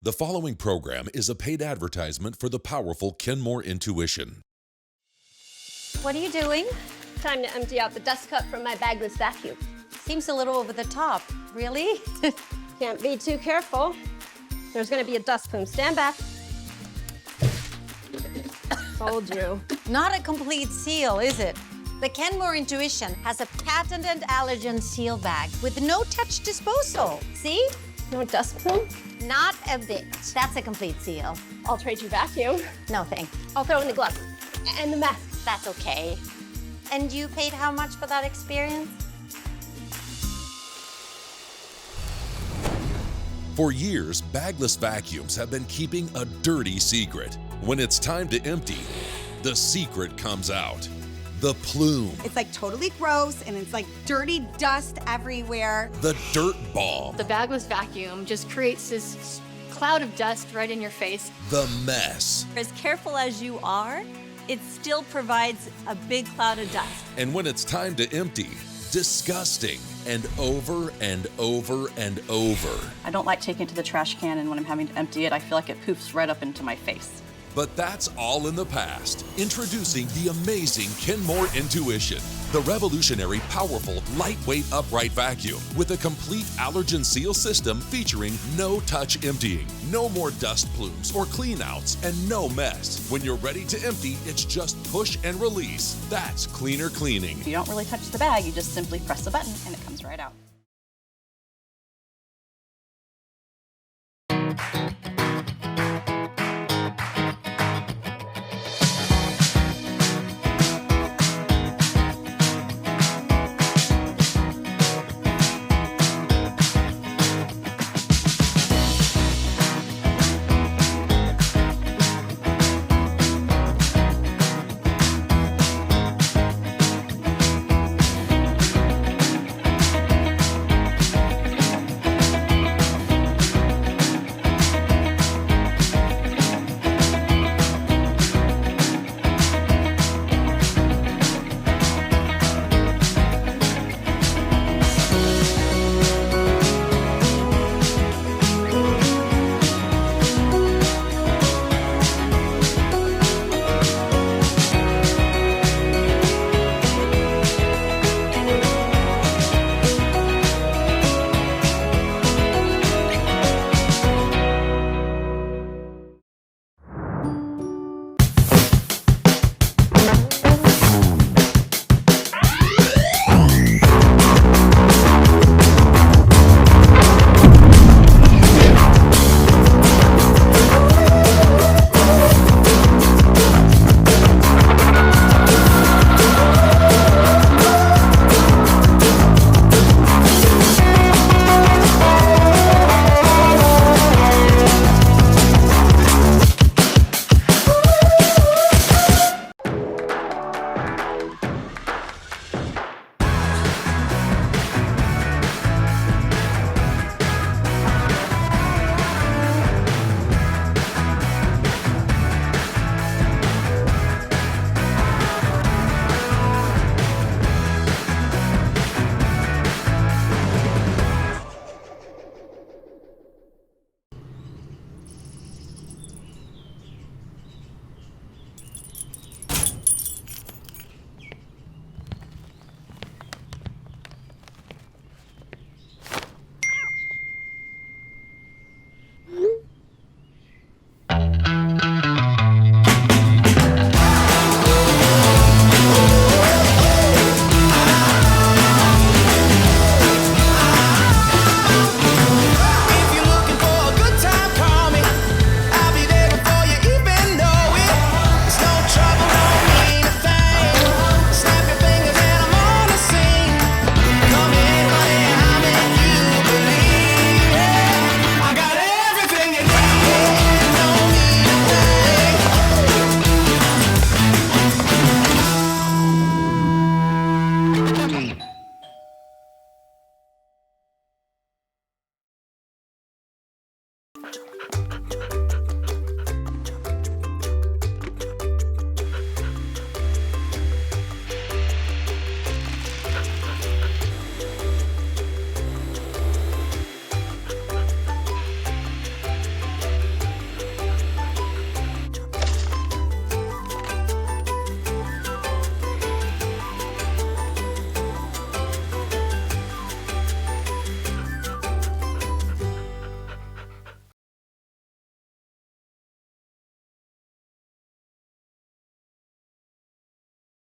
The following program is a paid advertisement for the powerful Kenmore Intuition. What are you doing? Time to empty out the dust cup from my bagless vacuum. Seems a little over the top. Really? Can't be too careful. There's gonna be a dust plume. Stand back. Told you. Not a complete seal, is it? The Kenmore Intuition has a patented allergen seal bag with no-touch disposal. See? No dust plume? Not a bit. That's a complete seal. I'll trade you vacuum. No thanks. I'll throw in the gloves and the mask. That's okay. And you paid how much for that experience? For years, bagless vacuums have been keeping a dirty secret. When it's time to empty, the secret comes out. The plume. It's like totally gross and it's like dirty dust everywhere. The dirt bomb. The bagless vacuum just creates this cloud of dust right in your face. The mess. As careful as you are, it still provides a big cloud of dust. And when it's time to empty, disgusting. And over and over and over. I don't like taking it to the trash can, and when I'm having to empty it, I feel like it poofs right up into my face. But that's all in the past. Introducing the amazing Kenmore Intuition, the revolutionary, powerful, lightweight upright vacuum with a complete allergen seal system featuring no-touch emptying, no more dust plumes or cleanouts, and no mess. When you're ready to empty, it's just push and release. That's cleaner cleaning. You don't really touch the bag, you just simply press a button and it comes right out.